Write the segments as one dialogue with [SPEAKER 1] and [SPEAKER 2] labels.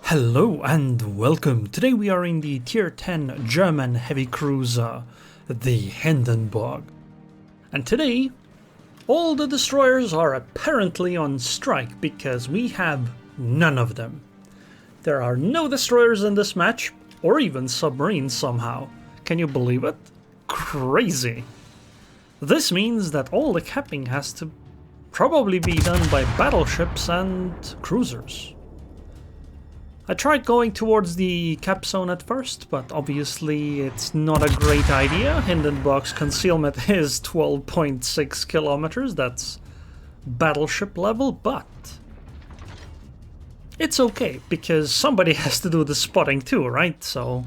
[SPEAKER 1] Hello and welcome. Today we are in the Tier 10 German heavy cruiser, the Hindenburg. And today, all the destroyers are apparently on strike because we have none of them. There are no destroyers in this match, or even submarines somehow. Can you believe it? Crazy. This means that all the capping has to probably be done by battleships and cruisers. I tried going towards the cap zone at first, but obviously it's not a great idea. Hindenburg's concealment is 12.6 kilometers, that's battleship level, but it's okay, because somebody has to do the spotting too, right? So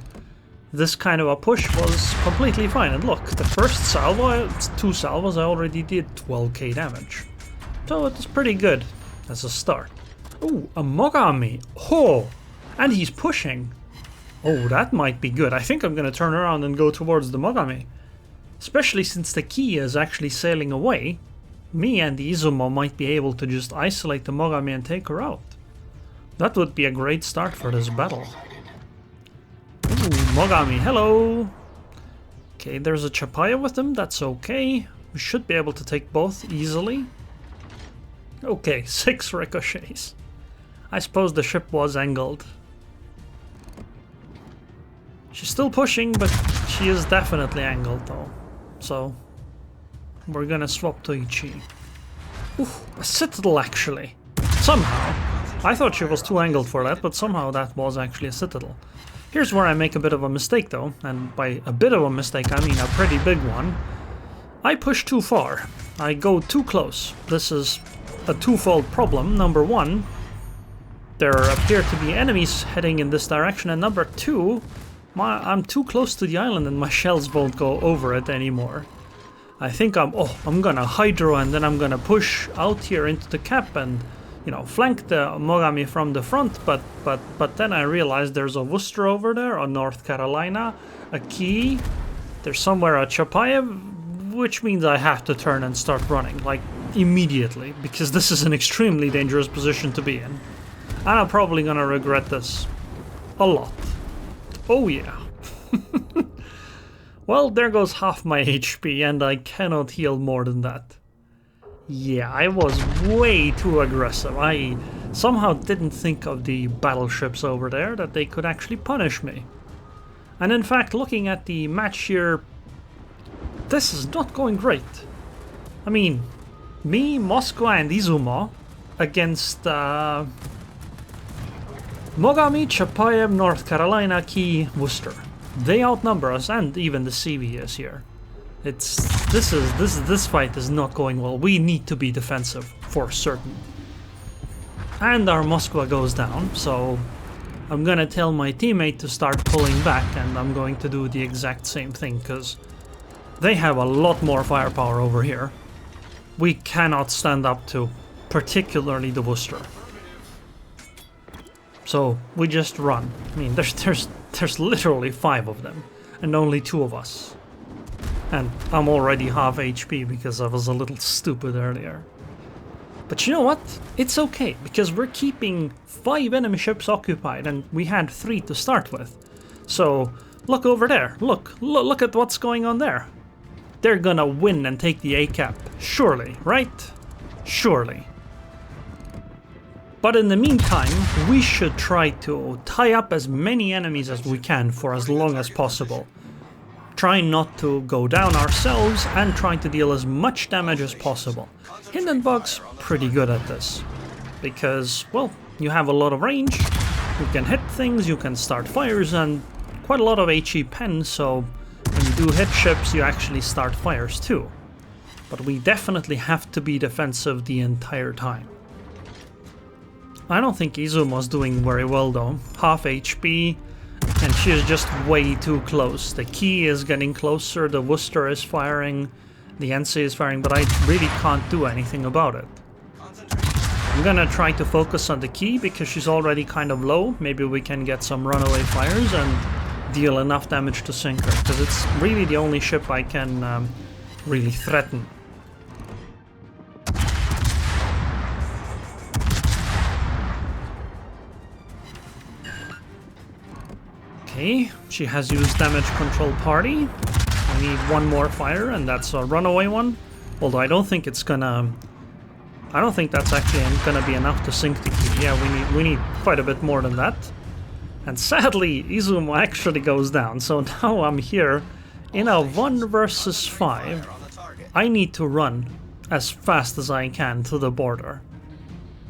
[SPEAKER 1] this kind of a push was completely fine. And look, the first salvo, two salvos, I already did 12k damage. So it was pretty good as a start. Ooh, a Mogami! Oh! And he's pushing. Oh, that might be good. I think I'm gonna turn around and go towards the Mogami. Especially since the key is actually sailing away. Me and the Izumo might be able to just isolate the Mogami and take her out. That would be a great start for this battle. Ooh, Mogami, hello! Okay, there's a Chapaya with them, that's okay. We should be able to take both easily. Okay, 6 ricochets. I suppose the ship was angled. She's still pushing, but she is definitely angled though. So we're gonna swap to Ichi. Ooh, a citadel actually. Somehow. I thought she was too angled for that, but somehow that was actually a citadel. Here's where I make a bit of a mistake though, and by a bit of a mistake I mean a pretty big one. I push too far. I go too close. This is a twofold problem. Number one, there appear to be enemies heading in this direction, and number two, I'm too close to the island and my shells won't go over it anymore. I think I'm gonna hydro and then I'm gonna push out here into the cap and, you know, flank the Mogami from the front, but then I realized there's a Worcester over there, a North Carolina, a Key, there's somewhere a Chapayev, which means I have to turn and start running, like, immediately, because this is an extremely dangerous position to be in. And I'm probably gonna regret this a lot. Oh yeah. Well, there goes half my HP and I cannot heal more than that. Yeah, I was way too aggressive. I somehow didn't think of the battleships over there, that they could actually punish me. And in fact, looking at the match here, this is not going great. I mean, me, Moscow and Izumo against Mogami, Chapayev, North Carolina, Key, Worcester. They outnumber us, and even the CV is here. This fight is not going well. We need to be defensive for certain. And our Moskva goes down, so I'm gonna tell my teammate to start pulling back, and I'm going to do the exact same thing because they have a lot more firepower over here. We cannot stand up to, particularly the Worcester. So we just run. I mean, there's literally 5 of them, and only 2 of us. And I'm already half HP because I was a little stupid earlier. But you know what? It's okay, because we're keeping 5 enemy ships occupied, and we had 3 to start with. So look over there. Look at what's going on there. They're gonna win and take the A cap, surely, right? Surely. But in the meantime, we should try to tie up as many enemies as we can for as long as possible. Trying not to go down ourselves and trying to deal as much damage as possible. Hindenburg's pretty good at this, because, well, you have a lot of range, you can hit things, you can start fires, and quite a lot of HE pen, so when you do hit ships, you actually start fires too. But we definitely have to be defensive the entire time. I don't think Izumo's doing very well though. Half HP, and she is just way too close. The Key is getting closer, the Worcester is firing, the NC is firing, but I really can't do anything about it. I'm gonna try to focus on the Key because she's already kind of low. Maybe we can get some runaway fires and deal enough damage to sink her, because it's really the only ship I can really threaten. Okay, she has used damage control party. I need one more fire, and that's a runaway one. Although I don't think it's gonna... I don't think that's actually gonna be enough to sink the key. Yeah, we need quite a bit more than that. And sadly, Izumo actually goes down, so now I'm here in a 1 versus 5. I need to run as fast as I can to the border.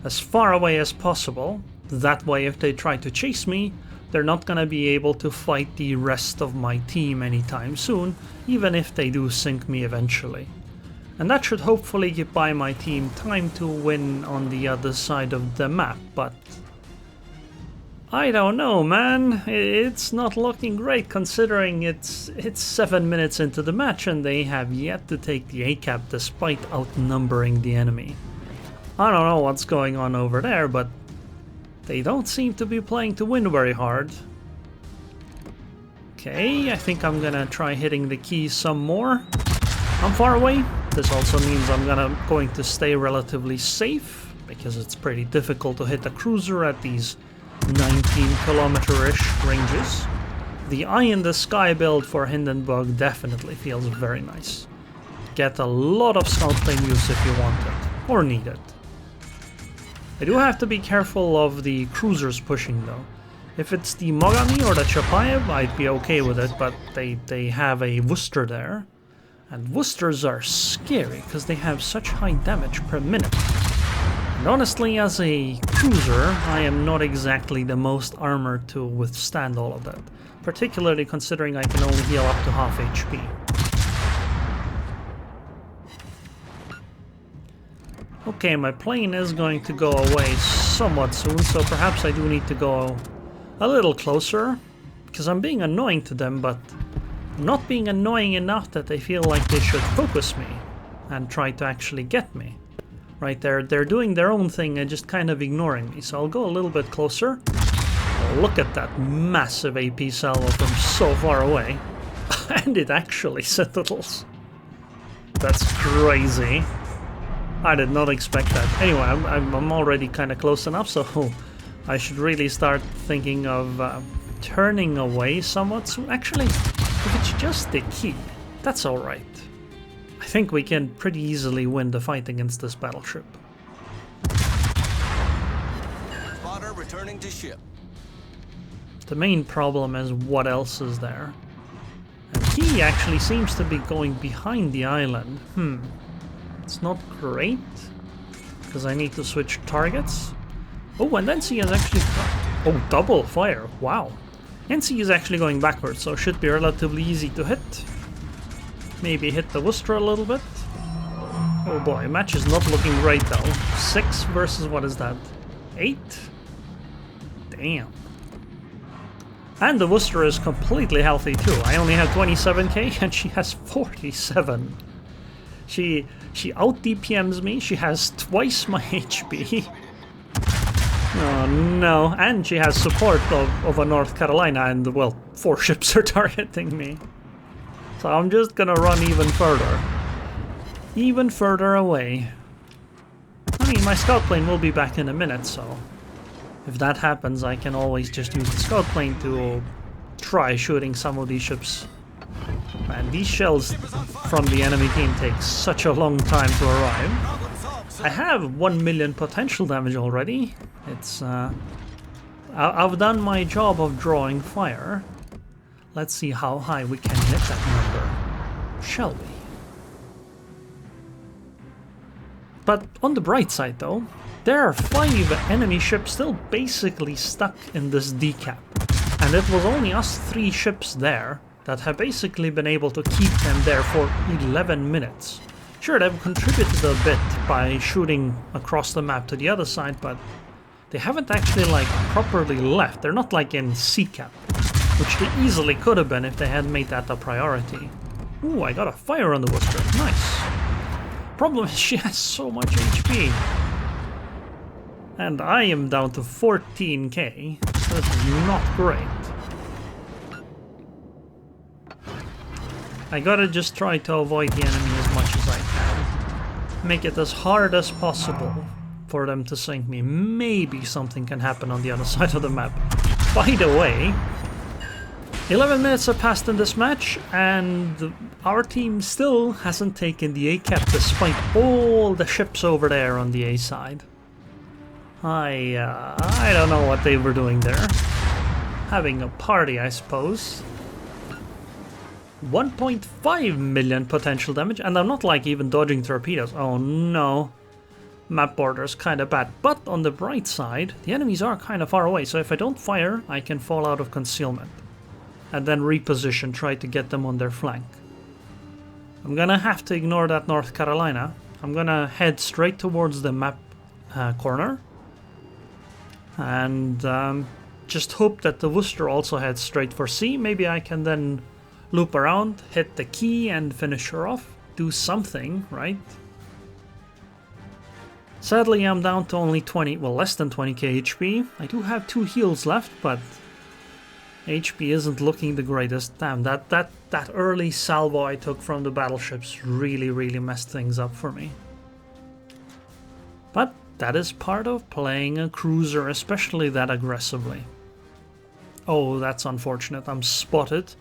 [SPEAKER 1] As far away as possible. That way, if they try to chase me, they're not gonna be able to fight the rest of my team anytime soon, even if they do sink me eventually. And that should hopefully give by my team time to win on the other side of the map, but... I don't know, man. It's not looking great considering it's 7 minutes into the match and they have yet to take the A cap despite outnumbering the enemy. I don't know what's going on over there, but they don't seem to be playing to win very hard. Okay, I think I'm gonna try hitting the key some more. I'm far away. This also means I'm going to stay relatively safe because it's pretty difficult to hit a cruiser at these 19-kilometer-ish ranges. The eye in the sky build for Hindenburg definitely feels very nice. Get a lot of scout plane use if you want it, or need it. I do have to be careful of the cruisers pushing though. If it's the Mogami or the Chapayev, I'd be okay with it, but they have a Worcester there. And Worcesters are scary because they have such high damage per minute. And honestly, as a cruiser, I am not exactly the most armored to withstand all of that. Particularly considering I can only heal up to half HP. Okay, my plane is going to go away somewhat soon, so perhaps I do need to go a little closer. Because I'm being annoying to them, but not being annoying enough that they feel like they should focus me and try to actually get me. Right, they're doing their own thing and just kind of ignoring me, so I'll go a little bit closer. Oh, look at that massive AP salvo from so far away. And it actually settles. That's crazy. I did not expect that. Anyway, I'm already kind of close enough, so I should really start thinking of turning away somewhat soon. Actually, if it's just the key, that's alright. I think we can pretty easily win the fight against this battleship.
[SPEAKER 2] Spotter returning to ship.
[SPEAKER 1] The main problem is what else is there. And he actually seems to be going behind the island. It's not great, because I need to switch targets. Oh, and NC is actually... Oh, double fire, wow. NC is actually going backwards, so it should be relatively easy to hit. Maybe hit the Worcester a little bit. Oh boy, match is not looking great though. 6 versus what is that? 8? Damn. And the Worcester is completely healthy too. I only have 27k and she has 47. She out DPMs me. She has twice my HP. Oh no, and she has support of a North Carolina and, well, 4 ships are targeting me. So I'm just gonna run even further. Even further away. I mean, my scout plane will be back in a minute, so... If that happens, I can always just use the scout plane to try shooting some of these ships. Man, these shells from the enemy team take such a long time to arrive. I have 1 million potential damage already. It's, I've done my job of drawing fire. Let's see how high we can get that number, shall we? But on the bright side though, there are 5 enemy ships still basically stuck in this decap. And it was only us 3 ships there that have basically been able to keep them there for 11 minutes. Sure, they've contributed a bit by shooting across the map to the other side, but they haven't actually like properly left. They're not like in C-cap, which they easily could have been if they had made that a priority. Ooh, I got a fire on the Worcester. Nice. Problem is she has so much HP. And I am down to 14k. This is not great. I gotta just try to avoid the enemy as much as I can. Make it as hard as possible for them to sink me. Maybe something can happen on the other side of the map. By the way, 11 minutes have passed in this match, and our team still hasn't taken the A cap despite all the ships over there on the A side. I don't know what they were doing there. Having a party, I suppose. 1.5 million potential damage, and I'm not like even dodging torpedoes. Oh no. Map border is kind of bad, but on the bright side, the enemies are kind of far away, so if I don't fire, I can fall out of concealment. And then reposition, try to get them on their flank. I'm gonna have to ignore that North Carolina. I'm gonna head straight towards the map corner. And just hope that the Worcester also heads straight for C. Maybe I can then loop around, hit the key and finish her off. Do something, right? Sadly, I'm down to only 20, well, less than 20k HP. I do have 2 heals left, but HP isn't looking the greatest. Damn, that early salvo I took from the battleships really messed things up for me. But that is part of playing a cruiser, especially that aggressively. Oh, that's unfortunate. I'm spotted.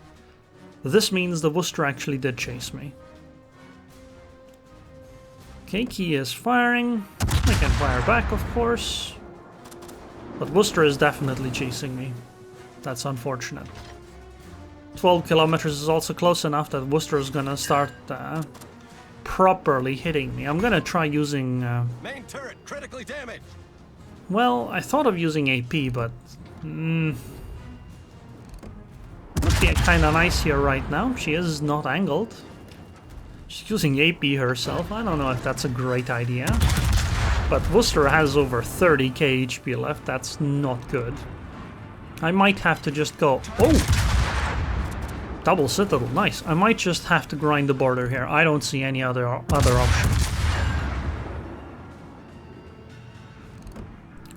[SPEAKER 1] This means the Worcester actually did chase me. Okay, key is firing. I can fire back, of course. But Worcester is definitely chasing me. That's unfortunate. 12 kilometers is also close enough that Worcester is gonna start properly hitting me. I'm gonna try using...
[SPEAKER 2] Main turret critically damaged.
[SPEAKER 1] Well, I thought of using AP, but... would be kinda nice here right now. She is not angled. She's using AP herself. I don't know if that's a great idea. But Worcester has over 30k HP left. That's not good. I might have to just go... Oh! Double Citadel. Nice. I might just have to grind the border here. I don't see any other option.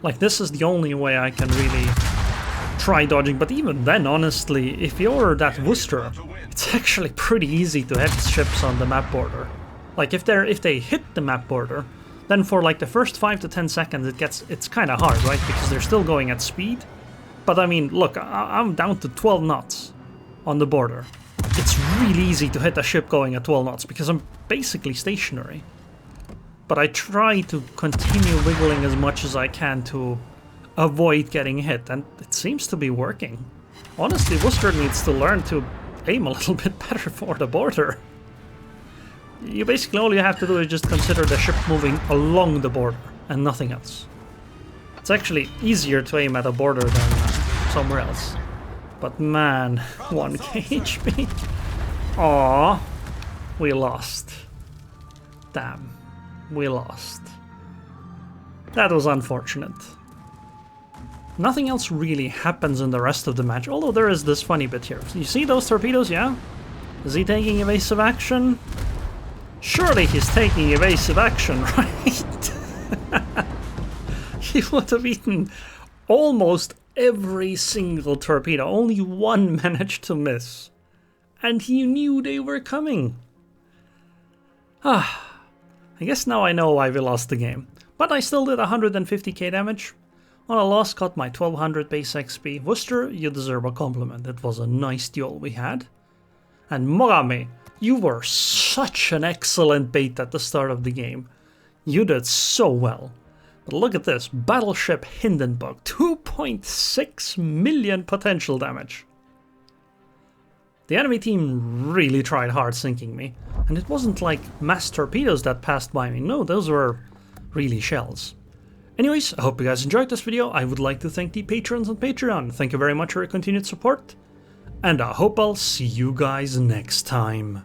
[SPEAKER 1] Like, this is the only way I can really try dodging. But even then, honestly, if you're that Worcester, it's actually pretty easy to hit ships on the map border. Like, if they hit the map border, then for like the first 5 to 10 seconds it's kind of hard, right? Because they're still going at speed. But I mean, look, I'm down to 12 knots on the border. It's really easy to hit a ship going at 12 knots because I'm basically stationary. But I try to continue wiggling as much as I can to avoid getting hit, and it seems to be working. Honestly, Worcester needs to learn to aim a little bit better for the border. You basically, all you have to do is just consider the ship moving along the border and nothing else. It's actually easier to aim at a border than somewhere else. But man, 1k HP. Aww, we lost. Damn, we lost. That was unfortunate. Nothing else really happens in the rest of the match, although there is this funny bit here. You see those torpedoes, yeah? Is he taking evasive action? Surely he's taking evasive action, right? He would have eaten almost every single torpedo. Only one managed to miss. And he knew they were coming. I guess now I know why we lost the game. But I still did 150k damage. On a loss, got my 1200 base XP. Worcester, you deserve a compliment. It was a nice duel we had. And Mogami, you were such an excellent bait at the start of the game. You did so well. But look at this, Battleship Hindenburg, 2.6 million potential damage. The enemy team really tried hard sinking me. And it wasn't like mass torpedoes that passed by me. No, those were really shells. Anyways, I hope you guys enjoyed this video. I would like to thank the patrons on Patreon. Thank you very much for your continued support. And I hope I'll see you guys next time.